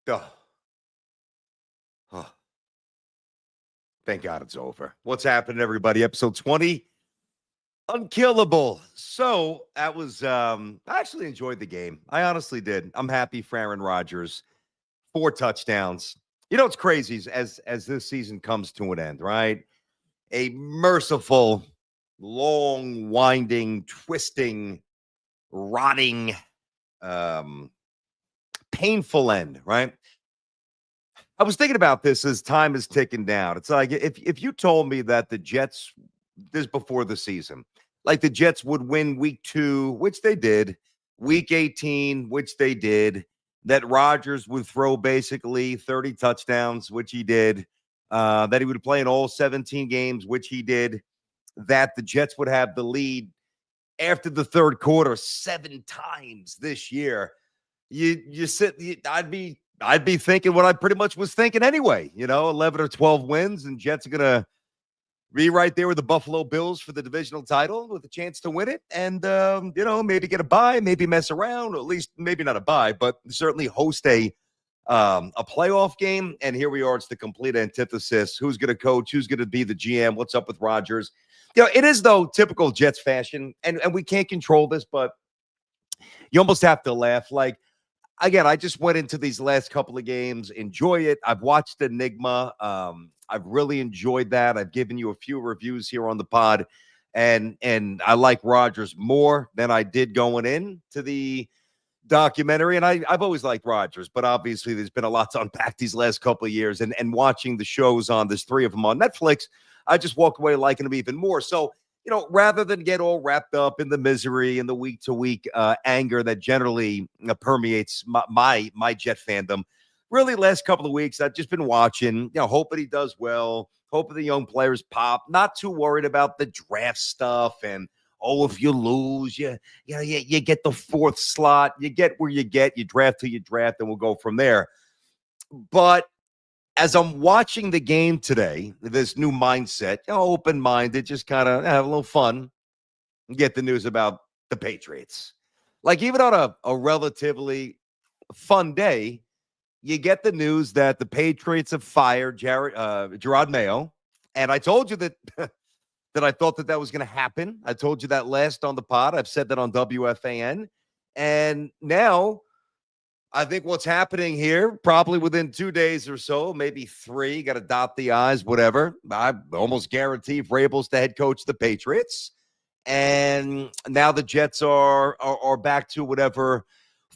Oh, oh, thank God it's over. What's happening, everybody? Episode 20, Unkillable. So that was I actually enjoyed the game. I honestly did. I'm happy for Aaron Rodgers. 4 touchdowns. You know what's crazy is as this season comes to an end, right? A merciful, long, winding, twisting, rotting, um, painful end, right? I was thinking about this as time is ticking down. It's like if you told me that the Jets, this before the season, like the Jets would win week 2, which they did, week 18, which they did, that Rodgers would throw basically 30 touchdowns, which he did, that he would play in all 17 games, which he did, that the Jets would have the lead after the third quarter 7 times this year. I'd be thinking what I pretty much was thinking anyway, 11 or 12 wins, and Jets are going to be right there with the Buffalo Bills for the divisional title with a chance to win it. And, maybe get a bye, maybe mess around, or at least maybe not a bye, but certainly host a playoff game. And here we are. It's the complete antithesis. Who's going to coach? Who's going to be the GM? What's up with Rodgers? It is, though, typical Jets fashion, and we can't control this, but you almost have to laugh. Like, again, I just went into these last couple of games, enjoy it. I've watched Enigma. I've really enjoyed that. I've given you a few reviews here on the pod, and I like Rodgers more than I did going into the documentary. And I've always liked Rodgers, but obviously there's been a lot to unpack these last couple of years. And watching the shows on, there's 3 of them on Netflix, I just walked away liking them even more. So, rather than get all wrapped up in the misery and the week-to-week anger that generally permeates my Jet fandom, really last couple of weeks, I've just been watching, hoping he does well, hoping the young players pop, not too worried about the draft stuff and, if you lose, you get the 4th slot, you get where you get, you draft who you draft, and we'll go from there. But as I'm watching the game today, this new mindset, open-minded, just kind of have a little fun, get the news about the Patriots. Like, even on a relatively fun day, you get the news that the Patriots have fired Jerod Mayo. And I told you that that I thought that was going to happen. I told you that last on the pod. I've said that on WFAN. And now I think what's happening here, probably within 2 days or so, maybe 3, got to dot the I's, whatever. I almost guarantee Vrabel's the head coach of the Patriots. And now the Jets are back to whatever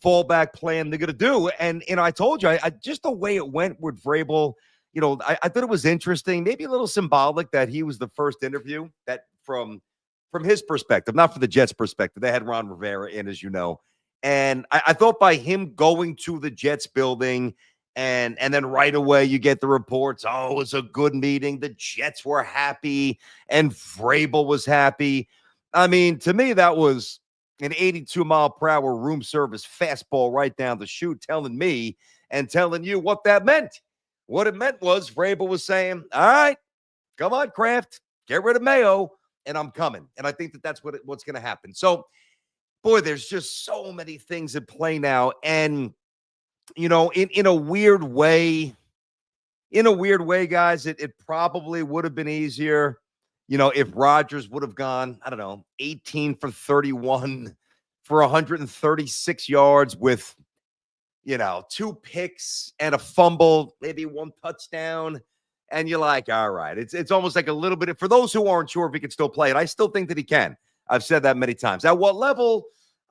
fallback plan they're going to do. And I told you, I just the way it went with Vrabel, I thought it was interesting, maybe a little symbolic that he was the first interview that from his perspective, not from the Jets' perspective. They had Ron Rivera in, as you know. And I thought by him going to the Jets building and then right away you get the reports, it was a good meeting. The Jets were happy and Vrabel was happy. I mean, to me, that was an 82-mile-per-hour room service fastball right down the chute, telling me and telling you what that meant. What it meant was Vrabel was saying, all right, come on, Kraft, get rid of Mayo, and I'm coming. And I think that's what's going to happen. So, boy, there's just so many things at play now. And, in a weird way, guys, it probably would have been easier, if Rodgers would have gone, 18 for 31 for 136 yards with, 2 picks and a fumble, maybe 1 touchdown. And you're like, all right, it's almost like a little bit, for those who aren't sure if he can still play it, I still think that he can. I've said that many times. At what level?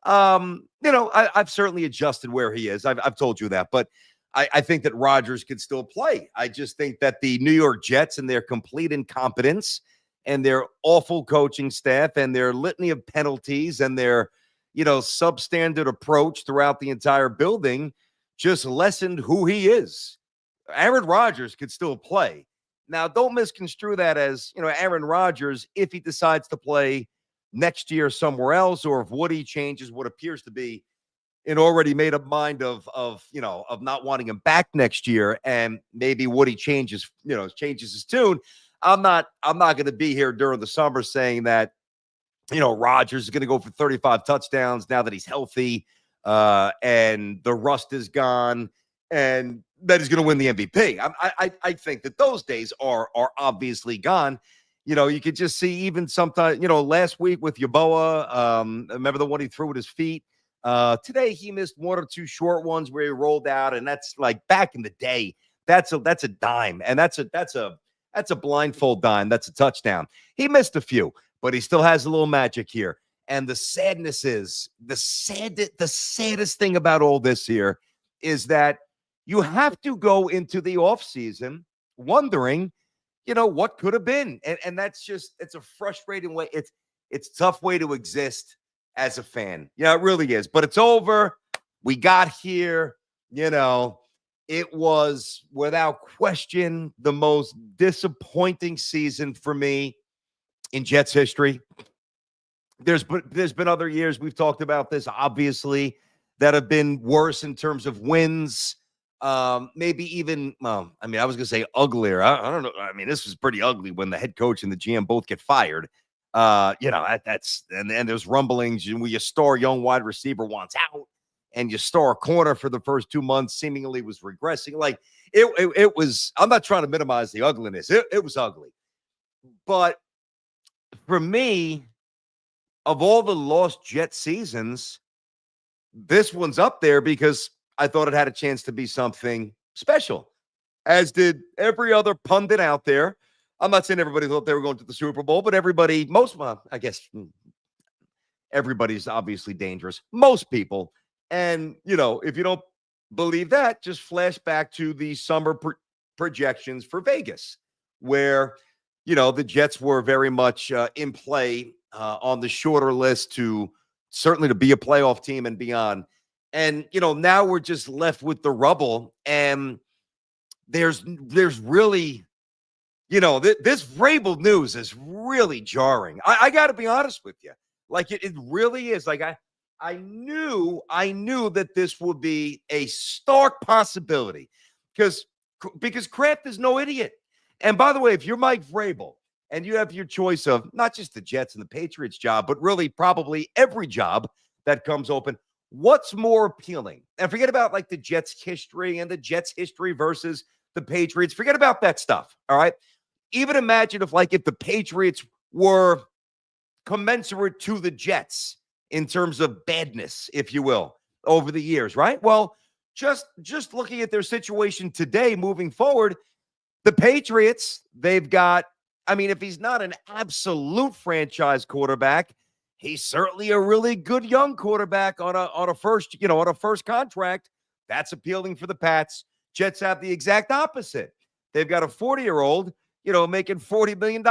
I've certainly adjusted where he is. I've told you that, but I think that Rodgers could still play. I just think that the New York Jets and their complete incompetence and their awful coaching staff and their litany of penalties and their, substandard approach throughout the entire building just lessened who he is. Aaron Rodgers could still play. Now, don't misconstrue that as, Aaron Rodgers, if he decides to play next year somewhere else, or if Woody changes what appears to be an already made up mind of not wanting him back next year, and maybe Woody changes his tune. I'm not going to be here during the summer saying that Rodgers is going to go for 35 touchdowns now that he's healthy, and the rust is gone, and that he's going to win the MVP. I think that those days are obviously gone. You could just see even sometimes, last week with Yaboa, remember the one he threw with his feet? Today he missed one or two short ones where he rolled out, and that's like back in the day. That's a dime, and that's a blindfold dime. That's a touchdown. He missed a few, but he still has a little magic here. And the sadness is the saddest thing about all this here is that you have to go into the offseason wondering, what could have been. And it's a frustrating way. It's a tough way to exist as a fan. Yeah, it really is. But it's over. We got here, It was, without question, the most disappointing season for me in Jets history. There's been other years, we've talked about this, obviously, that have been worse in terms of wins. Maybe even, I was going to say uglier. I don't know. This was pretty ugly when the head coach and the GM both get fired. That's and there's rumblings. You star young wide receiver wants out, and you star a corner for the first 2 months seemingly was regressing. Like it was. I'm not trying to minimize the ugliness. It was ugly, but for me, of all the lost Jet seasons, this one's up there because I thought it had a chance to be something special, as did every other pundit out there. I'm not saying everybody thought they were going to the Super Bowl, but I guess everybody's obviously dangerous. Most people. And, if you don't believe that, just flash back to the summer projections for Vegas, where, the Jets were very much in play on the shorter list to be a playoff team and beyond. And, now we're just left with the rubble. And there's really, this Vrabel news is really jarring. I got to be honest with you. Like, it really is. Like, I knew that this would be a stark possibility because Kraft is no idiot. And by the way, if you're Mike Vrabel and you have your choice of not just the Jets and the Patriots job, but really probably every job that comes open, what's more appealing? And forget about like the Jets history and the Jets history versus the Patriots. Forget about that stuff. All right. Even imagine if the Patriots were commensurate to the Jets in terms of badness, if you will, over the years, right? Well, just looking at their situation today, moving forward, the Patriots, they've got, if he's not an absolute franchise quarterback, he's certainly a really good young quarterback on a first contract. That's appealing for the Pats. Jets have the exact opposite. They've got a 40-year-old, making $40 million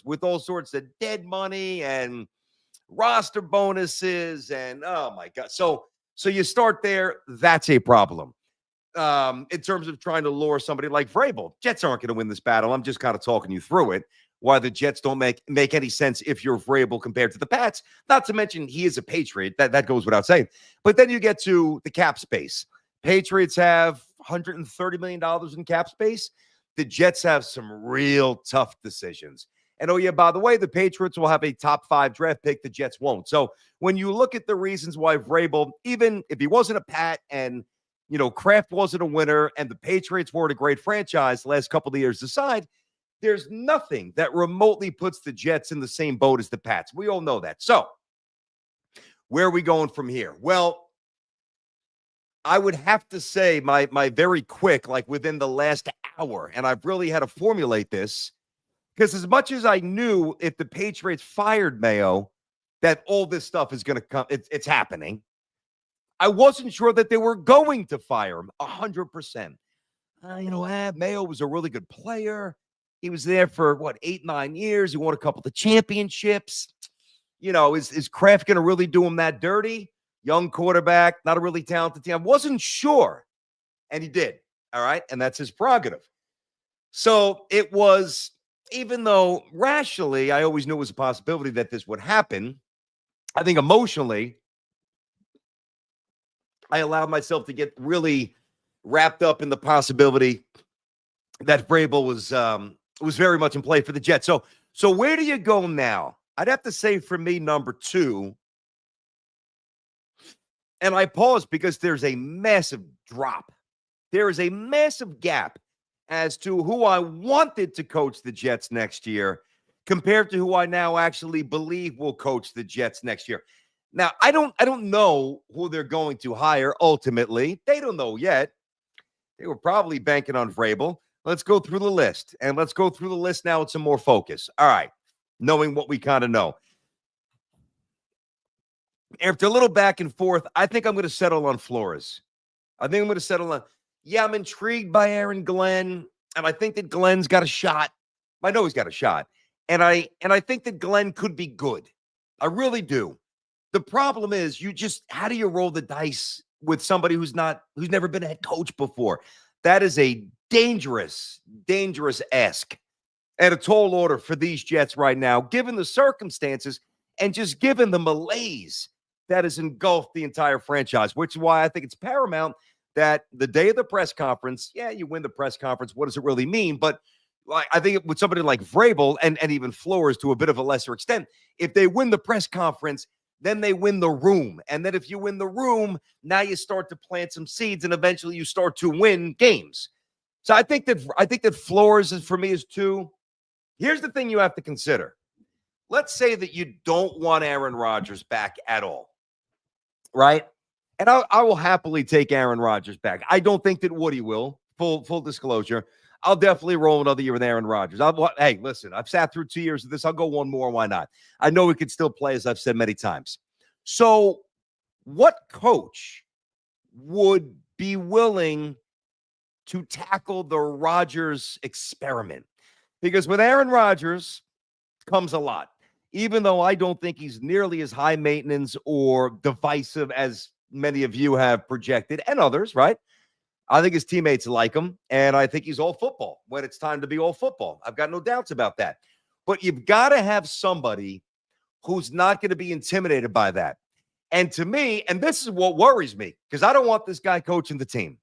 with all sorts of dead money and roster bonuses. And oh my God. So you start there. That's a problem. In terms of trying to lure somebody like Vrabel. Jets aren't going to win this battle. I'm just kind of talking you through it. Why the Jets don't make any sense if you're Vrabel compared to the Pats. Not to mention he is a Patriot. That goes without saying. But then you get to the cap space. Patriots have $130 million in cap space. The Jets have some real tough decisions. And oh yeah, by the way, the Patriots will have a top 5 draft pick. The Jets won't. So when you look at the reasons why Vrabel, even if he wasn't a Pat and Kraft wasn't a winner and the Patriots weren't a great franchise the last couple of years aside, there's nothing that remotely puts the Jets in the same boat as the Pats. We all know that. So where are we going from here? Well, I would have to say my very quick, like within the last hour, and I've really had to formulate this, because as much as I knew if the Patriots fired Mayo, that all this stuff is going to come, it's happening, I wasn't sure that they were going to fire him 100%. Mayo was a really good player. He was there for 8-9 years. He won a couple of championships. Is Kraft going to really do him that dirty? Young quarterback, not a really talented team. I wasn't sure. And he did. All right. And that's his prerogative. So it was, even though rationally, I always knew it was a possibility that this would happen, I think emotionally, I allowed myself to get really wrapped up in the possibility that Vrabel was very much in play for the Jets. So where do you go now I'd have to say for me, number 2, and I pause because there's a massive drop. There is a massive gap as to who I wanted to coach the Jets next year compared to who I now actually believe will coach the Jets next year. Now, I don't know who they're going to hire ultimately. They don't know yet. They were probably banking on Vrabel. Let's go through the list. And let's go through the list now with some more focus. All right. Knowing what we kind of know. After a little back and forth, I think I'm going to settle on Flores. I'm intrigued by Aaron Glenn, and I think that Glenn's got a shot. I know he's got a shot. And I think that Glenn could be good. I really do. The problem is how do you roll the dice with somebody who's never been a head coach before? That is a dangerous ask and a tall order for these Jets right now, given the circumstances and just given the malaise that has engulfed the entire franchise, which is why I think it's paramount that the day of the press conference, you win the press conference. What does it really mean? But I think with somebody like Vrabel and even Flores to a bit of a lesser extent, if they win the press conference, then they win the room. And then if you win the room, now you start to plant some seeds and eventually you start to win games. So I think that Flores for me is 2. Here's the thing you have to consider. Let's say that you don't want Aaron Rodgers back at all, right? And I will happily take Aaron Rodgers back. I don't think that Woody will. Full disclosure. I'll definitely roll another year with Aaron Rodgers. Hey, listen, I've sat through 2 years of this. I'll go one more. Why not? I know we could still play, as I've said many times. So what coach would be willing to tackle the Rodgers experiment? Because with Aaron Rodgers comes a lot, even though I don't think he's nearly as high maintenance or divisive as many of you have projected and others, right? I think his teammates like him, and I think he's all football when it's time to be all football. I've got no doubts about that. But you've got to have somebody who's not going to be intimidated by that. And to me, and this is what worries me, because I don't want this guy coaching the team.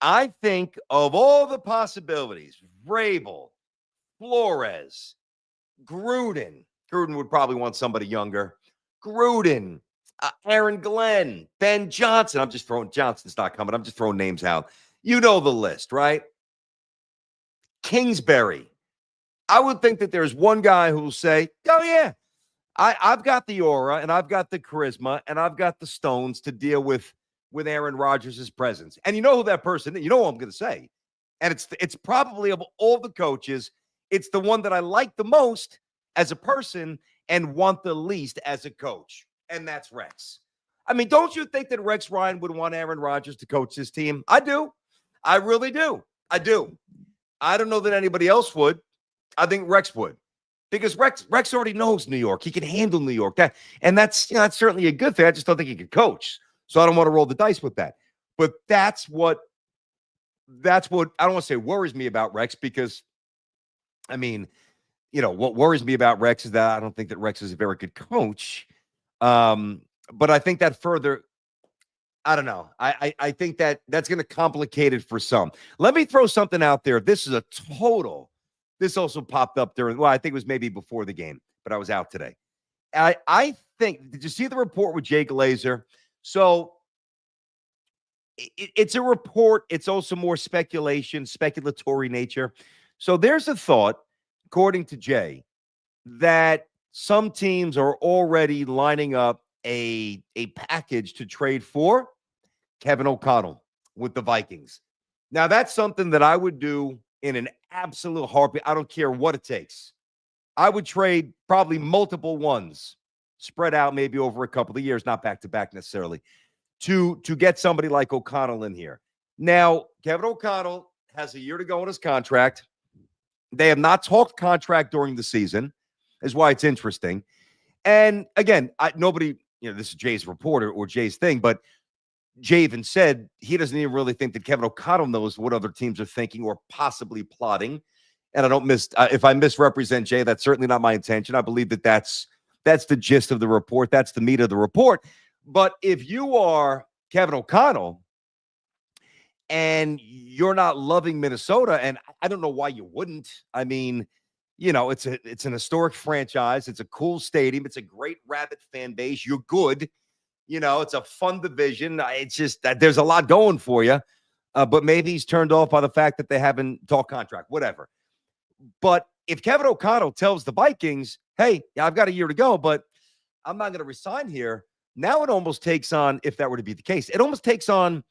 I think of all the possibilities, Vrabel, Flores, Gruden would probably want somebody younger. Gruden, Aaron Glenn, Ben Johnson. Johnson's not coming. I'm just throwing names out. You know the list, right? Kingsbury. I would think that there's one guy who will say, oh, yeah, I've got the aura and I've got the charisma and I've got the stones to deal with Aaron Rodgers' presence. And you know who that person is? You know what I'm going to say. And it's probably of all the coaches, it's the one that I like the most as a person and want the least as a coach. And that's Rex. I mean, don't you think that Rex Ryan would want Aaron Rodgers to coach his team? I do. I really do. I do. I don't know that anybody else would. I think Rex would. Because Rex already knows New York. He can handle New York. That's certainly a good thing. I just don't think he could coach. So I don't want to roll the dice with that. But that's what I don't want to say worries me about Rex, because I mean, what worries me about Rex is that I don't think that Rex is a very good coach. But I think that further, I don't know. I think that's going to complicate it for some. Let me throw something out there. This also popped up I think it was maybe before the game, but I was out today. I think, did you see the report with Jay Glazer? So it's a report. It's also more speculatory nature. So there's a thought, according to Jay, that some teams are already lining up a package to trade for Kevin O'Connell with the Vikings. Now, that's something that I would do in an absolute heartbeat. I don't care what it takes. I would trade probably multiple ones, spread out maybe over a couple of years, not back-to-back necessarily, to get somebody like O'Connell in here. Now, Kevin O'Connell has a year to go on his contract. They have not talked contract during the season, is why it's interesting. And again, nobody, this is Jay's reporter or Jay's thing, but Jay even said he doesn't even really think that Kevin O'Connell knows what other teams are thinking or possibly plotting. And I don't if I misrepresent Jay, that's certainly not my intention. I believe that that's the gist of the report. That's the meat of the report. But if you are Kevin O'Connell and you're not loving Minnesota, and I don't know why you wouldn't. I mean, it's an historic franchise. It's a cool stadium. It's a great Rabbit fan base. You're good. It's a fun division. It's just that there's a lot going for you. But maybe he's turned off by the fact that they haven't talked contract, whatever. But if Kevin O'Connell tells the Vikings, hey, I've got a year to go, but I'm not going to resign here. Now it almost takes on, if that were to be the case, it almost takes on,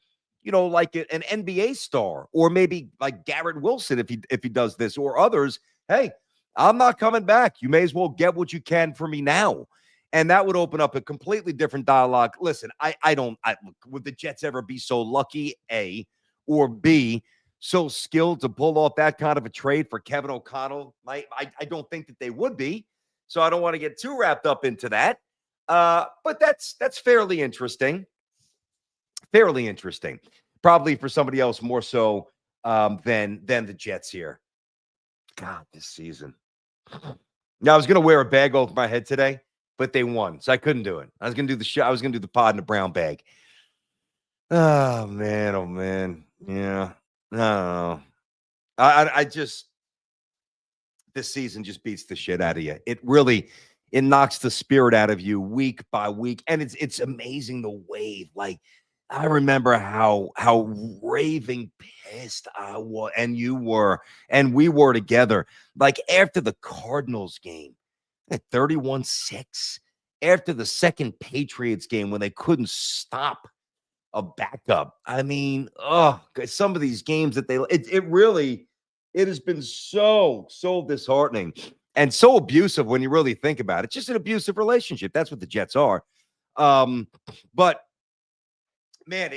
like an NBA star or maybe like Garrett Wilson if he does this or others. Hey, I'm not coming back. You may as well get what you can for me now. And that would open up a completely different dialogue. Listen, would the Jets ever be so lucky, A, or B, so skilled to pull off that kind of a trade for Kevin O'Connell? I don't think that they would be. So I don't want to get too wrapped up into that. But that's fairly interesting. Fairly interesting. Probably for somebody else more so than the Jets here. God, this season. Now, I was going to wear a bag over my head today, but they won, so I couldn't do it. I was going to do the show. I was going to do the pod in a brown bag. Oh, man. Oh, man. Yeah. No. I just, this season just beats the shit out of you. It knocks the spirit out of you week by week. And it's amazing the wave. Like, I remember how raving pissed I was, and you were, and we were together. Like after the Cardinals game at 31-6, after the second Patriots game when they couldn't stop a backup. I mean, some of these games that it has been so disheartening and so abusive when you really think about it. It's just an abusive relationship. That's what the Jets are. But man,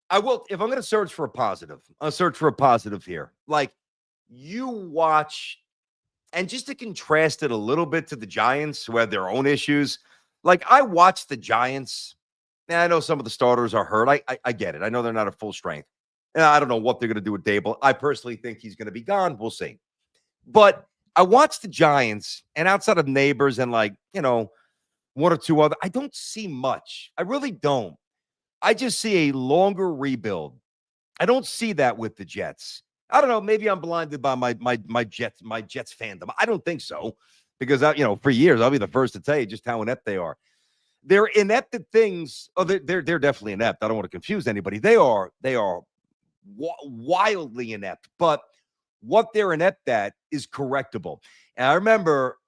I will, if I'm going to search for a positive, I'll search for a positive here. Like you watch, and just to contrast it a little bit to the Giants who had their own issues. Like I watched the Giants. And I know some of the starters are hurt. I get it. I know they're not at full strength. And I don't know what they're going to do with Dable. I personally think he's going to be gone. We'll see. But I watched the Giants, and outside of Neighbors and one or two other, I don't see much. I really don't. I just see a longer rebuild. I don't see that with the Jets. I don't know. Maybe I'm blinded by my Jets fandom. I don't think so, because for years I'll be the first to tell you just how inept they are. They're inept at things. Oh, they're definitely inept. I don't want to confuse anybody. They are wildly inept. But what they're inept at is correctable. And I remember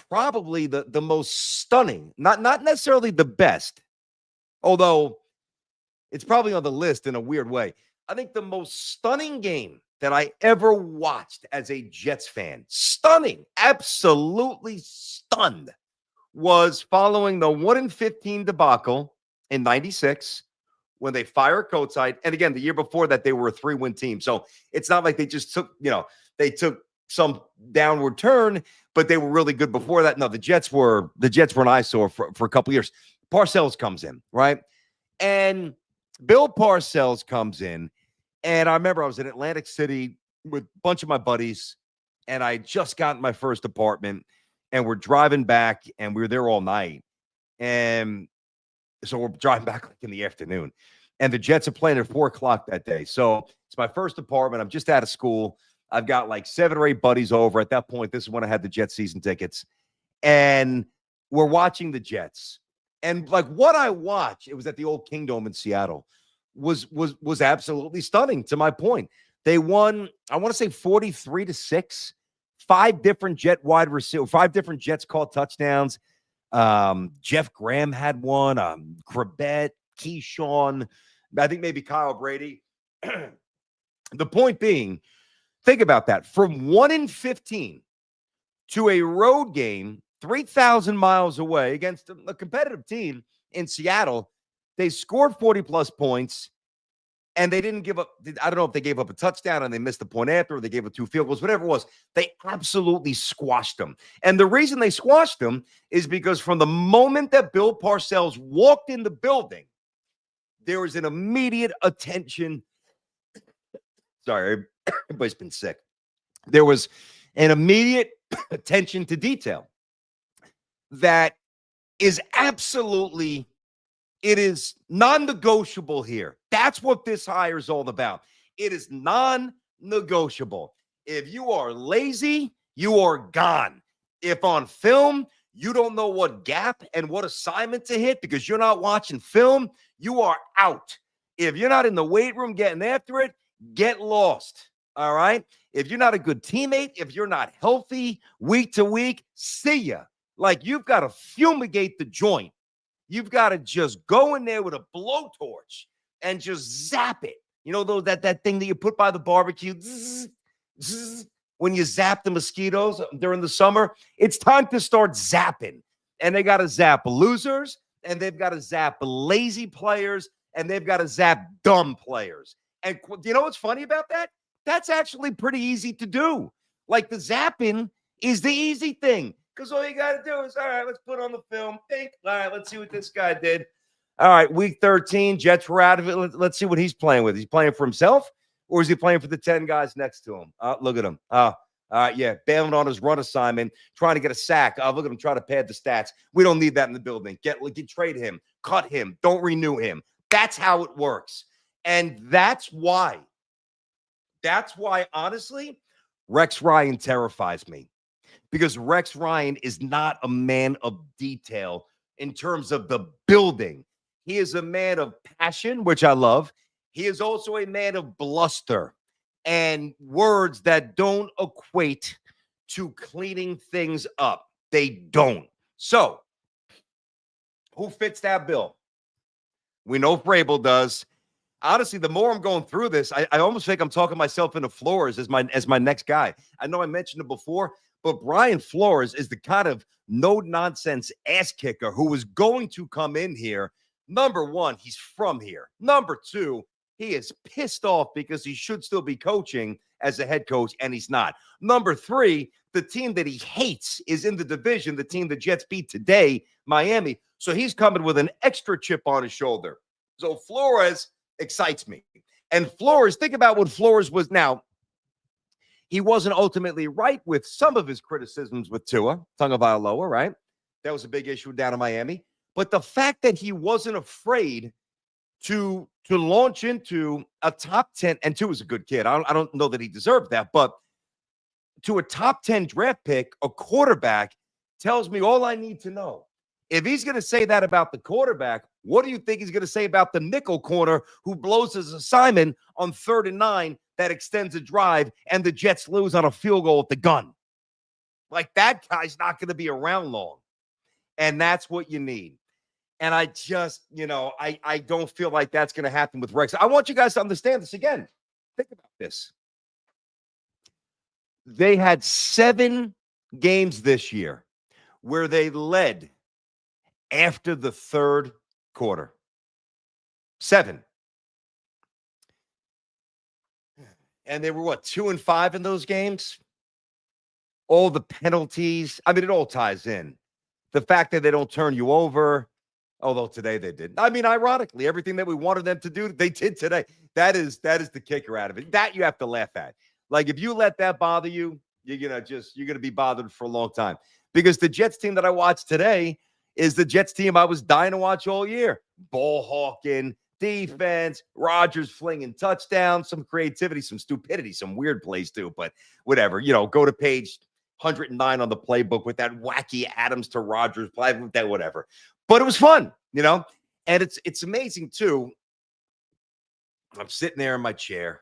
probably the most stunning, not necessarily the best, although it's probably on the list in a weird way. I think the most stunning game that I ever watched as a Jets fan, stunning, absolutely stunned, was following the 1-15 debacle in 96 when they fire Coatside. And again, the year before that, they were a 3-win team. So it's not like they just took, they took some downward turn, but they were really good before that. No, the Jets were an eyesore for a couple years. Parcells comes in, right? And Bill Parcells comes in. And I remember I was in Atlantic City with a bunch of my buddies, and I had just gotten my first apartment. And we're driving back, and we were there all night. And so we're driving back in the afternoon. And the Jets are playing at 4 o'clock that day. So it's my first apartment. I'm just out of school. I've got like 7 or 8 buddies over. At that point, this is when I had the Jets season tickets. And we're watching the Jets. And like what I watched, it was at the old Kingdom in Seattle, was absolutely stunning to my point. They won, I want to say 43-6. 5 different Jets caught touchdowns. Jeff Graham had one. Crabette, Keyshawn, I think maybe Kyle Brady. The point being, think about that. From 1-15 to a road game 3,000 miles away against a competitive team in Seattle, they scored 40-plus points. And they didn't give up. I don't know if they gave up a touchdown and they missed the point after, or they gave up 2 field goals, whatever it was. They absolutely squashed them. And the reason they squashed them is because from the moment that Bill Parcells walked in the building, there was an immediate attention. Sorry, everybody's been sick. There was an immediate attention to detail that is absolutely, it is non-negotiable here. That's what this hire is all about. It is non-negotiable. If you are lazy, you are gone. If on film, you don't know what gap and what assignment to hit because you're not watching film, you are out. If you're not in the weight room getting after it, get lost. All right. If you're not a good teammate, if you're not healthy week to week, see ya. Like you've got to fumigate the joint. You've got to just go in there with a blowtorch and just zap it. You know, that thing that you put by the barbecue. Zzz, zzz, when you zap the mosquitoes during the summer, it's time to start zapping. And they got to zap losers, and they've got to zap lazy players, and they've got to zap dumb players. And you know what's funny about that? That's actually pretty easy to do. Like the zapping is the easy thing because all you got to do is, all right, let's put on the film. Think, all right, let's see what this guy did. All right, week 13, Jets were out of it. Let's see what he's playing with. He's playing for himself, or is he playing for the 10 guys next to him? Look at him. Yeah, bailing on his run assignment, trying to get a sack. Look at him trying to pad the stats. We don't need that in the building. Get trade him, cut him, don't renew him. That's how it works. And that's why, honestly, Rex Ryan terrifies me. Because Rex Ryan is not a man of detail in terms of the building. He is a man of passion, which I love. He is also a man of bluster and words that don't equate to cleaning things up. They don't. So, who fits that bill? We know Vrabel does. Honestly, the more I'm going through this, I almost think I'm talking myself into Flores as my next guy. I know I mentioned it before, but Brian Flores is the kind of no-nonsense ass kicker who is going to come in here. Number one, he's from here. Number two, he is pissed off because he should still be coaching as a head coach, and he's not. Number three, the team that he hates is in the division, the team the Jets beat today, Miami. So he's coming with an extra chip on his shoulder. So Flores excites me. And Flores, think about what Flores was now. He wasn't ultimately right with some of his criticisms with Tua Tagovailoa, right? That was a big issue down in Miami. But the fact that he wasn't afraid to launch into a top 10, and Tua was a good kid. I don't know that he deserved that, but to a top 10 draft pick, a quarterback tells me all I need to know. If he's going to say that about the quarterback, what do you think he's going to say about the nickel corner who blows his assignment on 3rd and 9 that extends a drive and the Jets lose on a field goal with the gun? Like that guy's not going to be around long. And that's what you need. And I just, I don't feel like that's going to happen with Rex. I want you guys to understand this again. Think about this. They had 7 games this year where they led after the 3rd quarter. 7. And they were 2-5 in those games? All the penalties. I mean, it all ties in. The fact that they don't turn you over, although today they did. I mean, ironically, everything that we wanted them to do, they did today. That is the kicker out of it. That you have to laugh at. Like if you let that bother you, you're gonna be bothered for a long time. Because the Jets team that I watched today is the Jets team I was dying to watch all year. Ball hawking, defense, Rodgers flinging touchdowns, some creativity, some stupidity, some weird plays too. But whatever, go to page 109 on the playbook with that wacky Adams to Rodgers play, that whatever. But it was fun, and it's amazing too. I'm sitting there in my chair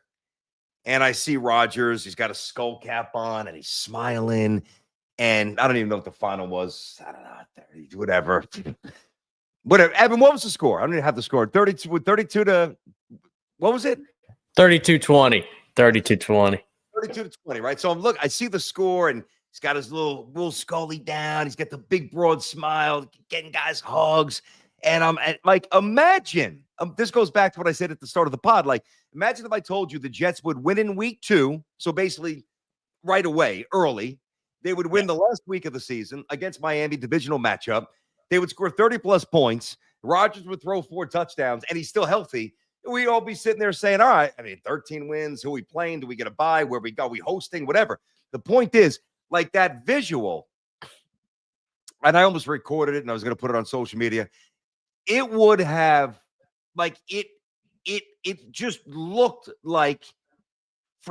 and I see Rodgers. He's got a skull cap on and he's smiling. And I don't even know what the final was. I don't know, 30, whatever. Whatever. Evan, what was the score? I don't even have the score. 32 to, what was it? 32-20. 32-20. 32-20, right? So I see the score and he's got his little Scully down. He's got the big broad smile, getting guys hugs. And I'm like, imagine, this goes back to what I said at the start of the pod. Like, imagine if I told you the Jets would win in week 2. So basically right away, early, they would win the last week of the season against Miami, divisional matchup. They would score 30-plus points. Rodgers would throw 4 touchdowns, and he's still healthy. We'd all be sitting there saying, all right, 13 wins. Who we playing? Do we get a bye? Where we go? We hosting? Whatever. The point is, like that visual, and I almost recorded it, and I was going to put it on social media. It would have, like, it just looked like,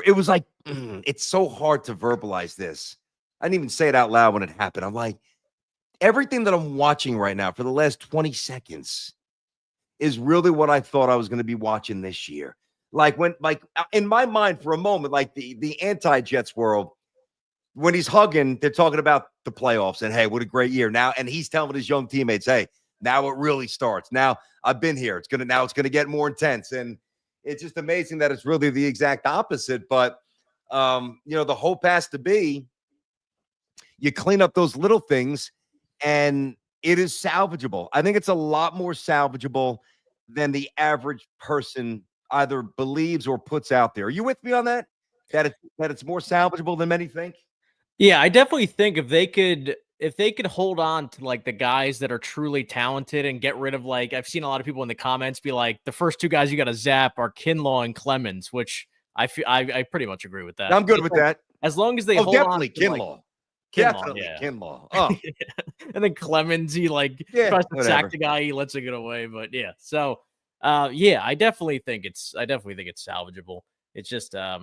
it was like it's so hard to verbalize this. I didn't even say it out loud when it happened. I'm like, everything that I'm watching right now for the last 20 seconds is really what I thought I was going to be watching this year. Like in my mind for a moment, like the anti-Jets world, when he's hugging, they're talking about the playoffs and, hey, what a great year. Now, and he's telling his young teammates, hey, now it really starts. Now I've been here. It's going to get more intense. And it's just amazing that it's really the exact opposite. But, the hope has to be you clean up those little things and it is salvageable. I think it's a lot more salvageable than the average person either believes or puts out there. Are you with me on that? That it's more salvageable than many think? Yeah, I definitely think if they could hold on to like the guys that are truly talented and get rid of, like, I've seen a lot of people in the comments be like, the first two guys you got to zap are Kinlaw and Clemens, which I pretty much agree with that. I'm good with that. As long as they hold definitely on to, Kinlaw. Definitely yeah. Kinlaw. Oh. And then Clemens, he tries to sack the guy, he lets it get away. But yeah, so I definitely think it's salvageable. It's just I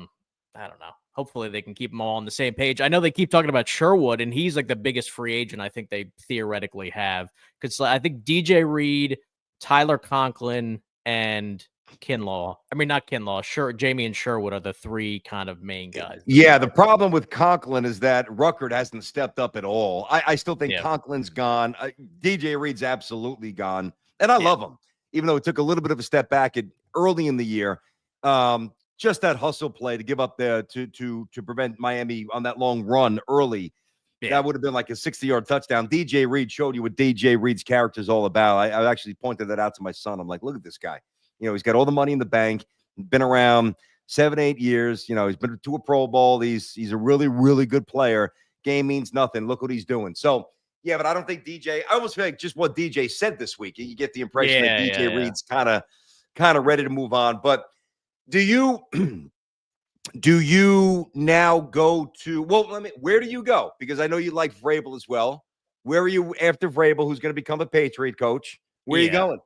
don't know. Hopefully they can keep them all on the same page. I know they keep talking about Sherwood, and he's like the biggest free agent I think they theoretically have. Because I think DJ Reed, Tyler Conklin, and Kinlaw. I mean, not Kinlaw. Jamie and Sherwood are the three kind of main guys. Yeah, the problem with Conklin is that Ruckert hasn't stepped up at all. I still think Conklin's gone. DJ Reed's absolutely gone. And I love him, even though it took a little bit of a step back early in the year. Just that hustle play to give up there to prevent Miami on that long run early. Yeah. That would have been like a 60-yard touchdown. DJ Reed showed you what DJ Reed's character is all about. I actually pointed that out to my son. I'm like, look at this guy. He's got all the money in the bank, been around 7-8 years. He's been to a Pro Bowl. He's a really, really good player. Game means nothing. Look what he's doing. So, yeah, but I don't think DJ – I almost feel like just what DJ said this week. You get the impression that DJ Reed's kind of ready to move on. But do you now go to – where do you go? Because I know you like Vrabel as well. Where are you after Vrabel, who's going to become a Patriot coach? Where are you going?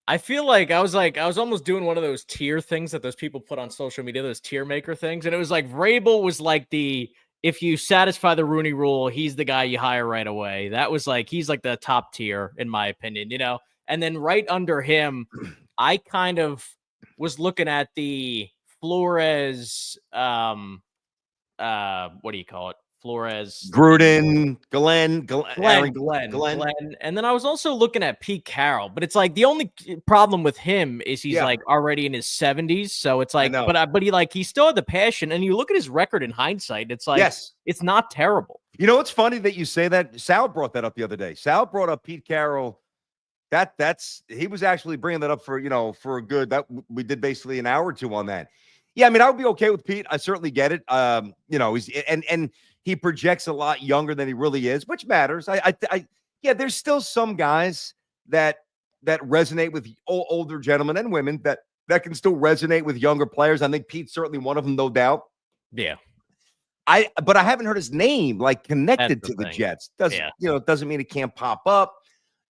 I feel like I was almost doing one of those tier things that those people put on social media, those tier maker things. And it was like Vrabel was like if you satisfy the Rooney Rule, he's the guy you hire right away. That was like, he's like the top tier in my opinion, And then right under him, I kind of was looking at the Flores, what do you call it? Flores, Gruden, Glenn. And then I was also looking at Pete Carroll, but it's like the only problem with him is he's like already in his 70s. So it's like, but he still had the passion. And you look at his record in hindsight, it's like, it's not terrible. It's funny that you say that. Sal brought that up the other day. Sal brought up Pete Carroll. He was actually bringing that up for a good, that we did basically an hour or two on that. Yeah. I mean, I would be okay with Pete. I certainly get it. He's, and he projects a lot younger than he really is, which matters. There's still some guys that resonate with older gentlemen and women that can still resonate with younger players. I think Pete's certainly one of them, no doubt. Yeah. But I haven't heard his name connected to the Jets. Doesn't mean it can't pop up,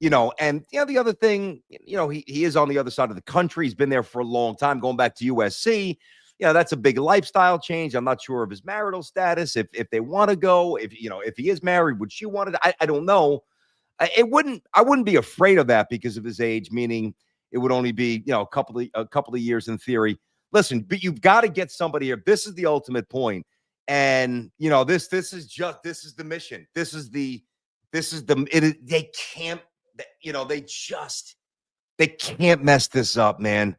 and the other thing, he is on the other side of the country. He's been there for a long time, going back to USC. That's a big lifestyle change. I'm not sure of his marital status. If they want to go, if he is married, would she want it? I don't know. I wouldn't be afraid of that because of his age, meaning it would only be, a couple of years in theory. Listen, but you've got to get somebody here. This is the ultimate point. And, this is the mission. They can't mess this up, man.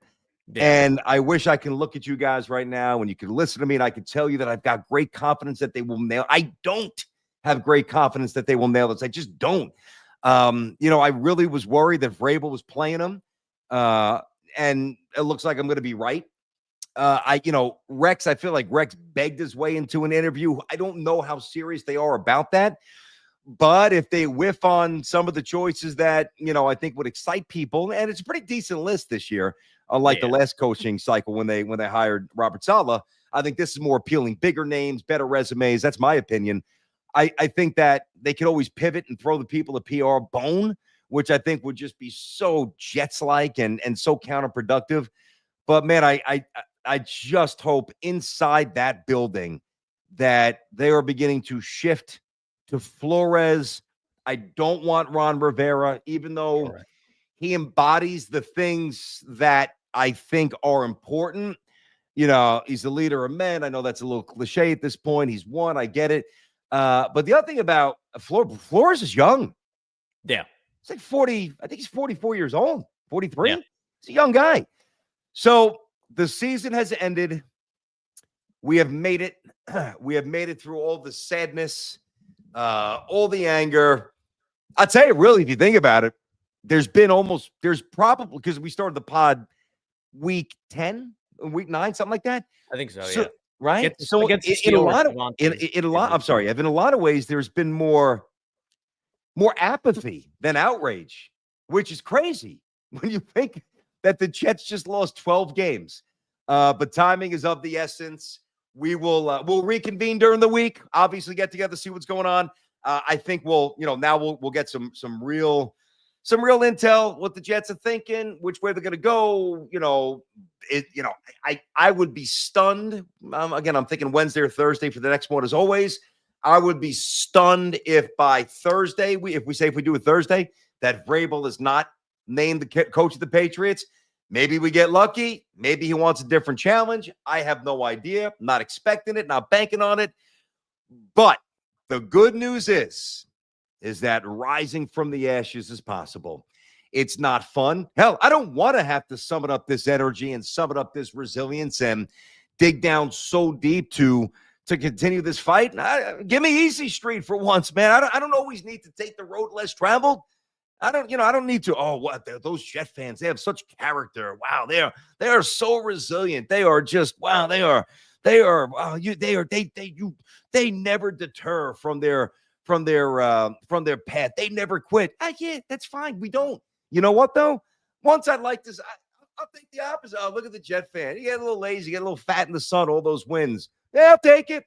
Yeah. And I wish I can look at you guys right now and you can listen to me and I can tell you that I've got great confidence that they will nail. I don't have great confidence that they will nail this. I just don't. I really was worried that Vrabel was playing him. And it looks like I'm going to be right. Rex, I feel like Rex begged his way into an interview. I don't know how serious they are about that. But if they whiff on some of the choices that, I think would excite people, and it's a pretty decent list this year, unlike the last coaching cycle when they hired Robert Saleh, I think this is more appealing, bigger names, better resumes. That's my opinion. I think that they could always pivot and throw the people a PR bone, which I think would just be so Jets-like and so counterproductive. But man, I just hope inside that building that they are beginning to shift to Flores. I don't want Ron Rivera, even though he embodies the things that I think are important. You know, he's the leader of men. I know that's a little cliche at this point. He's won. I get it. But the other thing about Flores is young. Yeah. He's like 40. I think he's 44 years old, 43. Yeah. He's a young guy. So the season has ended. We have made it. We have made it through all the sadness, all the anger. I'll tell you, really, if you think about it, there's probably, because we started the pod week 10, week 9, something like that. I think so, yeah. Right? So in a lot of, I'm sorry, in a lot of ways, there's been more apathy than outrage, which is crazy when you think that the Jets just lost 12 games. But timing is of the essence. We'll reconvene during the week. Obviously, get together, see what's going on. I think we'll get some real intel, what the Jets are thinking, which way they're going to go. I would be stunned. Again, I'm thinking Wednesday or Thursday for the next one, as always. I would be stunned if by Thursday, if we do it Thursday, that Vrabel is not named the coach of the Patriots. Maybe we get lucky. Maybe he wants a different challenge. I have no idea. Not expecting it, not banking on it. But the good news is that rising from the ashes is possible. It's not fun. Hell, I don't want to have to summon up this energy and summon up this resilience and dig down so deep to continue this fight. Give me easy street for once, man. I don't always need to take the road less traveled. I don't need to. Oh, what? Those Jet fans, they have such character. Wow, they are so resilient. They are just, wow, wow, they never deter from their path. They never quit. Yeah, that's fine. We don't. You know what though? Once I'd like this, I'll take the opposite. Oh, look at the Jet fan. You get a little lazy, get a little fat in the sun, all those wins. Yeah, I'll take it.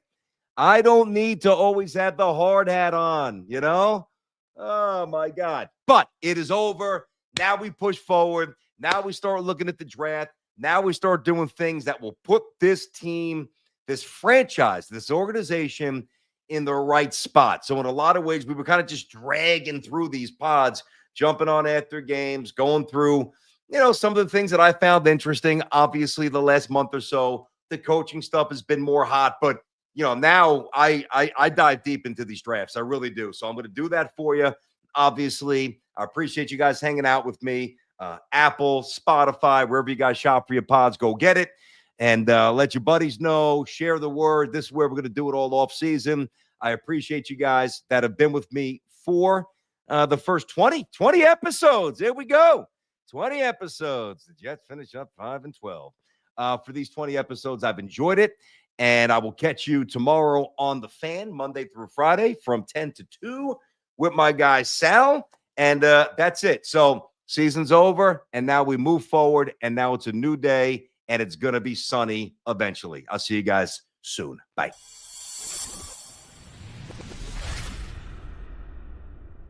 I don't need to always have the hard hat on, you know? Oh, my God. But it is over. Now we push forward. Now we start looking at the draft. Now we start doing things that will put this team, this franchise, this organization in the right spot. So in a lot of ways, we were kind of just dragging through these pods, jumping on after games, going through, some of the things that I found interesting. Obviously, the last month or so, the coaching stuff has been more hot, but now I dive deep into these drafts. I really do. So I'm going to do that for you. Obviously, I appreciate you guys hanging out with me. Apple, Spotify, wherever you guys shop for your pods, go get it. And let your buddies know, share the word. This is where we're going to do it all off season. I appreciate you guys that have been with me for the first 20 episodes. There we go. 20 episodes. The Jets finish up 5-12. For these 20 episodes, I've enjoyed it. And I will catch you tomorrow on The Fan, Monday through Friday from 10 to 2 with my guy Sal. And that's it. So season's over, and now we move forward, and now it's a new day, and it's going to be sunny eventually. I'll see you guys soon. Bye.